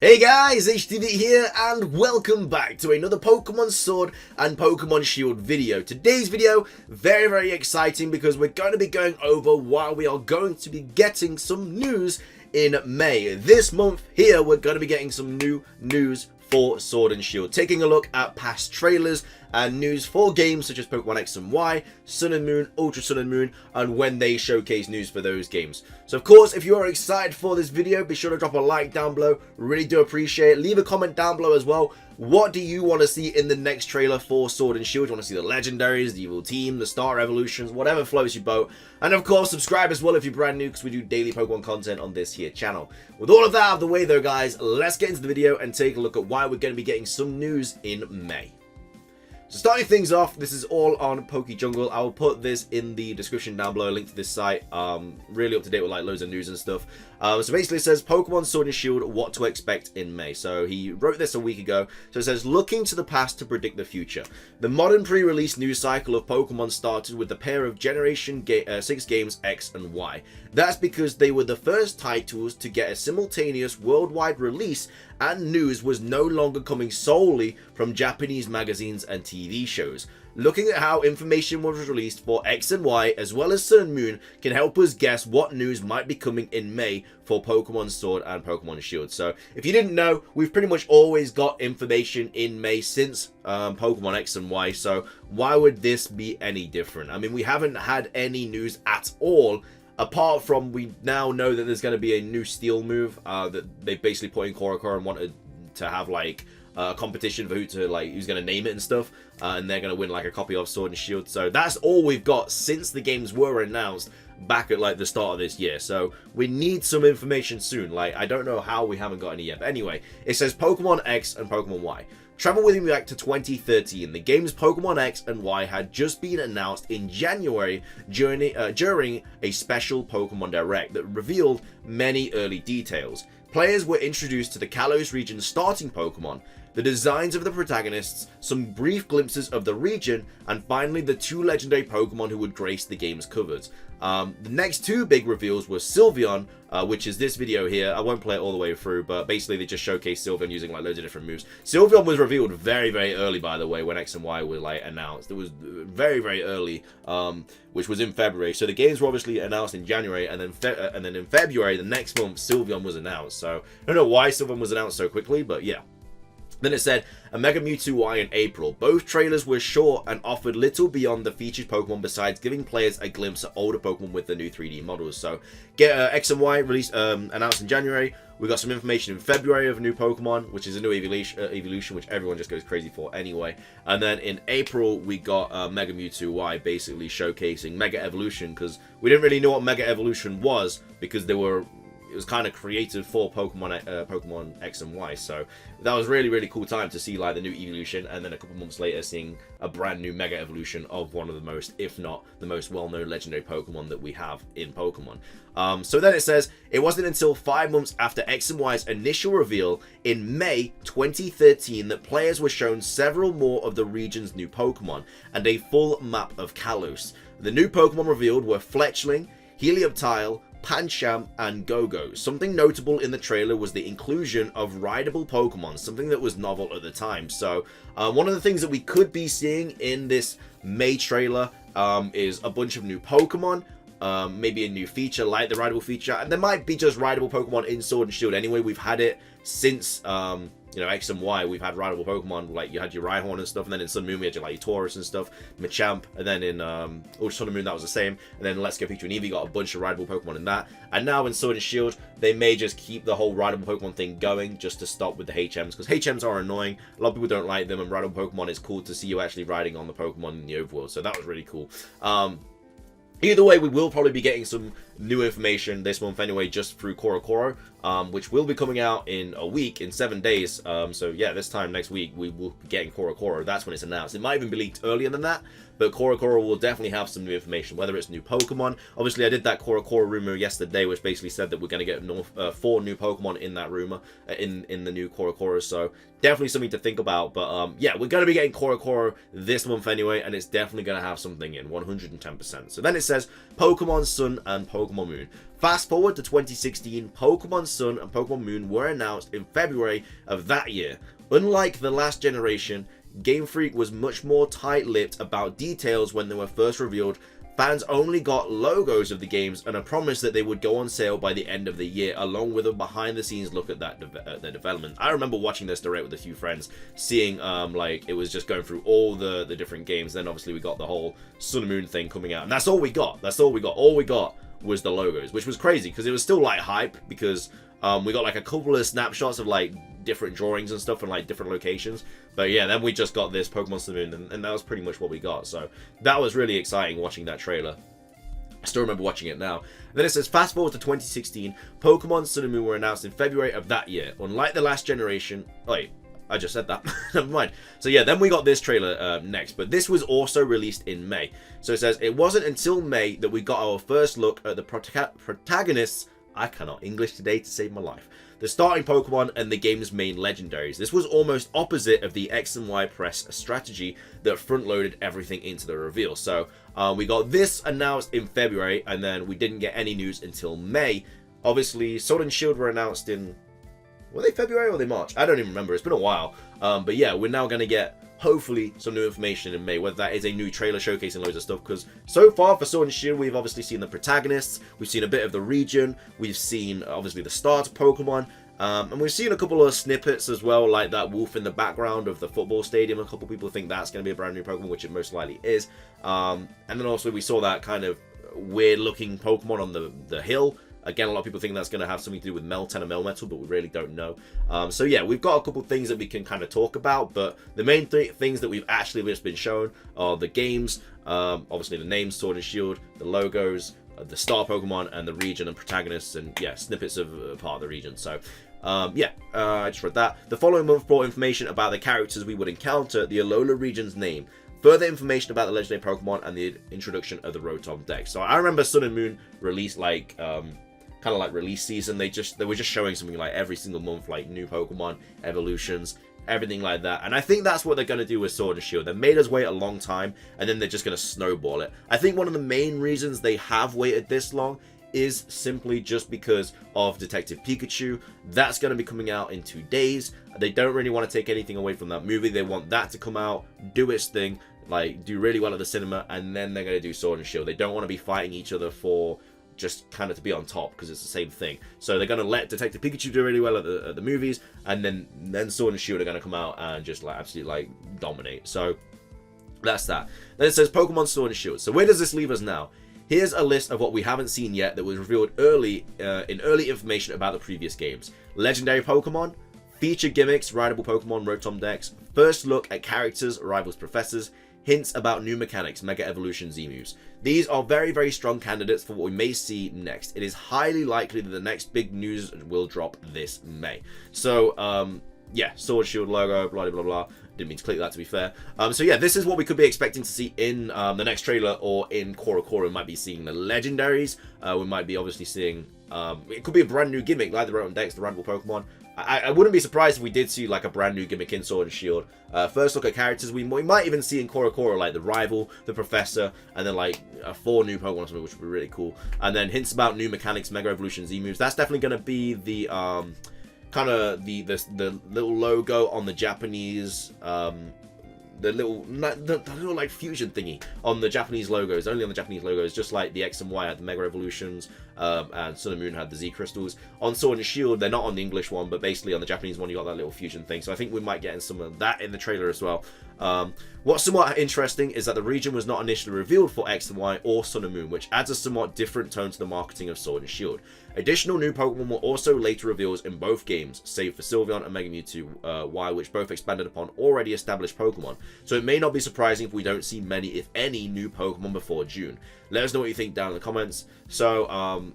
Hey guys, HDvee here, and welcome back to another Pokemon Sword and Pokemon Shield video. Today's video, very exciting because we're going to be going over why we are going to be getting some news in May. This month here, we're going to be getting some new news for Sword and Shield, taking a look at past trailers and news for games such as Pokemon X and Y, Sun and Moon, Ultra Sun and Moon, and when they showcase news for those games. So of course, if you are excited for this video, be sure to drop a like down below. Really do appreciate it. Leave a comment down below as well. What do you want to see in the next trailer for Sword and Shield? Do you want to see the legendaries, the evil team, the star evolutions, whatever floats your boat? And of course, subscribe as well if you're brand new, because we do daily Pokemon content on this here channel. With all of that out of the way though, guys, let's get into the video and take a look at why we're going to be getting some news in May. So starting things off, this is all on PokeJungle. I will put this in the description down below, a link to this site. Really up to date with like loads of news and stuff. So basically it says Pokemon Sword and Shield, what to expect in May. So he wrote this a week ago. So it says, looking to the past to predict the future. The modern pre-release news cycle of Pokemon started with the pair of Generation 6 games X and Y. That's because they were the first titles to get a simultaneous worldwide release, and news was no longer coming solely from Japanese magazines and TV shows. Looking at how information was released for X and Y as well as Sun and Moon can help us guess what news might be coming in May for Pokemon Sword and Pokemon Shield. So if you didn't know, we've pretty much always got information in May since Pokemon X and Y, so why would this be any different? I mean, we haven't had any news at all, apart from we now know that there's going to be a new Steel move that they basically put in Korokoro and wanted to have like a competition for who's going to name it and stuff, and they're going to win like a copy of Sword and Shield. So that's all we've got since the games were announced back at like the start of this year. So we need some information soon. Like, I don't know how we haven't got any yet, but anyway, it says Pokemon X and Pokemon Y. Travel with me back to 2013. The games Pokemon X and Y had just been announced in January during a special Pokemon Direct that revealed many early details. Players were introduced to the Kalos region's starting Pokemon, the designs of the protagonists, some brief glimpses of the region, and finally the two legendary Pokemon who would grace the game's covers. The next two big reveals were Sylveon, which is this video here. I won't play it all the way through, but basically they just showcased Sylveon using like loads of different moves. Sylveon was revealed very early, by the way, when X and Y were like announced. It was very early, which was in February. So the games were obviously announced in January, and then in February, the next month, Sylveon was announced. So I don't know why Sylveon was announced so quickly, but yeah. Then it said a Mega Mewtwo Y in April. Both trailers were short and offered little beyond the featured Pokemon, besides giving players a glimpse at older Pokemon with the new 3D models. So get X and Y released announced in January. We got some information in February of a new Pokemon, which is a new evolution, which everyone just goes crazy for anyway. And then in April we got Mega Mewtwo Y, basically showcasing Mega Evolution, because we didn't really know what Mega Evolution was, because it was kind of created for Pokemon X and Y. So that was really cool time to see like the new evolution, and then a couple months later seeing a brand new Mega Evolution of one of the most, if not the most well-known legendary Pokemon that we have in Pokemon. So then it says, it wasn't until 5 months after X and Y's initial reveal in May 2013 that players were shown several more of the region's new Pokemon and a full map of Kalos. The new Pokemon revealed were Fletchling, Helioptile, Pancham, and Go-Go. Something notable in the trailer was the inclusion of rideable Pokemon, something that was novel at the time. So one of the things that we could be seeing in this May trailer is a bunch of new Pokemon, maybe a new feature like the rideable feature, and there might be just rideable Pokemon in Sword and Shield anyway. We've had it since you know, X and Y. We've had rideable Pokemon, like you had your Rhyhorn and stuff, and then in Sun and Moon we had your, like, your Taurus and stuff, Machamp, and then in Ultra Sun and Moon that was the same, and then Let's Go Pikachu and Eevee got a bunch of rideable Pokemon in that. And now in Sword and Shield they may just keep the whole rideable Pokemon thing going, just to stop with the HMs, because HMs are annoying. A lot of people don't like them, and rideable Pokemon, is cool to see you actually riding on the Pokemon in the overworld, so that was really cool. Either way, we will probably be getting some new information this month anyway, just through Korokoro, which will be coming out in a week, in 7 days. So yeah, this time next week we will be getting Korokoro. That's when it's announced. It might even be leaked earlier than that, but Korokoro will definitely have some new information, whether it's new Pokemon. Obviously, I did that Korokoro rumor yesterday, which basically said that we're going to get 4 new Pokemon in that rumor, in the new Korokoro. So definitely something to think about. But yeah, we're going to be getting Korokoro this month anyway, and it's definitely going to have something in, 110%. So then it says Pokemon Sun and Pokemon Moon. Fast forward to 2016, Pokemon Sun and Pokemon Moon were announced in February of that year. Unlike the last generation, Game Freak was much more tight-lipped about details when they were first revealed. Fans only got logos of the games and a promise that they would go on sale by the end of the year, along with a behind-the-scenes look at their development. I remember watching this direct with a few friends, seeing like it was just going through all the different games. Then obviously we got the whole Sun and Moon thing coming out, and that's all we got. All we got was the logos, which was crazy because it was still like hype because we got like a couple of snapshots of like different drawings and stuff in like different locations. But yeah, then we just got this Pokemon Sun and Moon, and that was pretty much what we got. So that was really exciting watching that trailer. I still remember watching it now. And then it says, fast forward to 2016, Pokemon Sun and Moon were announced in February of that year. Unlike the last generation... Oh, wait, I just said that. Never mind. So yeah, then we got this trailer next, but this was also released in May. So it says, it wasn't until May that we got our first look at the protagonists. I cannot English today to save my life. The starting Pokemon and the game's main legendaries. This was almost opposite of the X and Y press strategy that front-loaded everything into the reveal. So we got this announced in February, and then we didn't get any news until May. Obviously, Sword and Shield were announced in... Were they February or were they March? I don't even remember. It's been a while. But yeah, we're now going to get, hopefully, some new information in May, whether that is a new trailer showcasing loads of stuff, because so far for Sword and Shield, we've obviously seen the protagonists, we've seen a bit of the region, we've seen, obviously, the starter Pokemon, and we've seen a couple of snippets as well, like that wolf in the background of the football stadium. A couple people think that's going to be a brand new Pokemon, which it most likely is. And then also we saw that kind of weird-looking Pokemon on the hill. Again, a lot of people think that's going to have something to do with Meltan and Melmetal, but we really don't know. So yeah, we've got a couple things that we can kind of talk about, but the main things that we've actually just been shown are the games, obviously the names, Sword and Shield, the logos, the star Pokemon, and the region and protagonists, and yeah, snippets of part of the region. So yeah, I just read that. The following month brought information about the characters we would encounter, the Alola region's name, further information about the legendary Pokemon, and the introduction of the Rotom Dex. So I remember Sun and Moon released like kind of like release season. They were just showing something like every single month, like new Pokemon, evolutions, everything like that. And I think that's what they're going to do with Sword and Shield. They made us wait a long time, and then they're just going to snowball it. I think one of the main reasons they have waited this long is simply just because of Detective Pikachu. That's going to be coming out in 2 days. They don't really want to take anything away from that movie. They want that to come out, do its thing, like do really well at the cinema, and then they're going to do Sword and Shield. They don't want to be fighting each other for just kind of to be on top, because it's the same thing. So they're going to let Detective Pikachu do really well at the movies, and then Sword and Shield are going to come out and just like absolutely like dominate. So that's that. Then it says Pokemon Sword and Shield. So where does this leave us now? Here's a list of what we haven't seen yet that was revealed early in early information about the previous games. Legendary Pokemon, feature gimmicks, rideable Pokemon, Rotom Dex, first look at characters, rivals, professors, hints about new mechanics, Mega Evolution Z-moves. These are very, very strong candidates for what we may see next. It is highly likely that the next big news will drop this May. So, yeah, Sword Shield logo, blah, blah, blah. Didn't mean to click that, to be fair. So yeah, this is what we could be expecting to see in the next trailer, or in Cora. We might be seeing the legendaries. We might be obviously seeing... it could be a brand new gimmick, like the Rotom Dex, the rideable Pokemon. I wouldn't be surprised if we did see like a brand new gimmick in Sword and Shield. First look at characters, we might even see in Cora like the rival, the professor, and then like 4 new Pokemon or something, which would be really cool. And then hints about new mechanics, Mega Evolution Z-moves. That's definitely going to be the kind of the little logo on the Japanese the little like fusion thingy on the Japanese logos, only on the Japanese logos, just like the X and Y had the Mega Evolutions, and Sun and Moon had the Z Crystals. On Sword and Shield, they're not on the English one, but basically on the Japanese one, you got that little fusion thing. So I think we might get in some of that in the trailer as well. What's somewhat interesting is that the region was not initially revealed for X and Y or Sun and Moon, which adds a somewhat different tone to the marketing of Sword and Shield. Additional new Pokemon were also later revealed in both games, save for Sylveon and Mega Mewtwo Y, which both expanded upon already established Pokemon. So it may not be surprising if we don't see many, if any, new Pokemon before June. Let us know what you think down in the comments. So,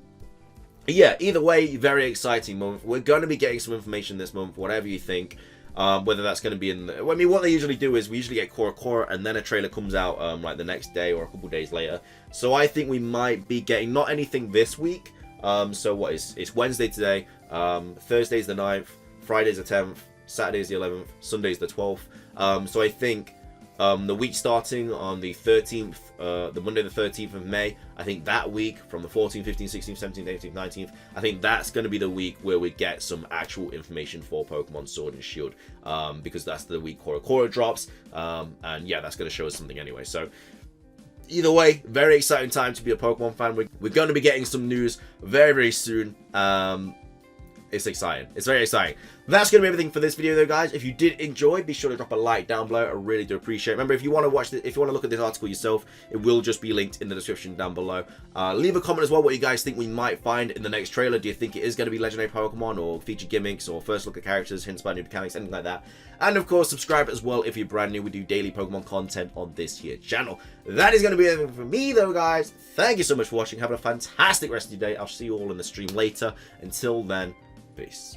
yeah, either way, very exciting month. We're going to be getting some information this month, whatever you think. Whether that's going to be in... I mean, what they usually do is we usually get Cora, and then a trailer comes out like the next day or a couple days later. So I think we might be getting not anything this week. So what is... It's Wednesday today. Thursday's the 9th. Friday's the 10th. Saturday's the 11th. Sunday's the 12th. So I think The week starting on the 13th, the Monday the 13th of May, I think that week from the 14th, 15th, 16th, 17th, 18th, 19th, I think that's going to be the week where we get some actual information for Pokemon Sword and Shield, because that's the week Korokoro drops, and yeah, that's going to show us something anyway. So either way, very exciting time to be a Pokemon fan. We're going to be getting some news very, very soon. It's exciting. It's very exciting. That's going to be everything for this video though, guys. If you did enjoy, be sure to drop a like down below. I really do appreciate it. Remember, if you want to watch this, if you want to look at this article yourself, it will just be linked in the description down below. Leave a comment as well what you guys think we might find in the next trailer. Do you think it is going to be legendary Pokemon, or feature gimmicks, or first look at characters, hints about new mechanics, anything like that? And of course, subscribe as well if you're brand new. We do daily Pokemon content on this here channel. That is going to be everything for me though, guys. Thank you so much for watching. Have a fantastic rest of your day. I'll see you all in the stream later. Until then, peace.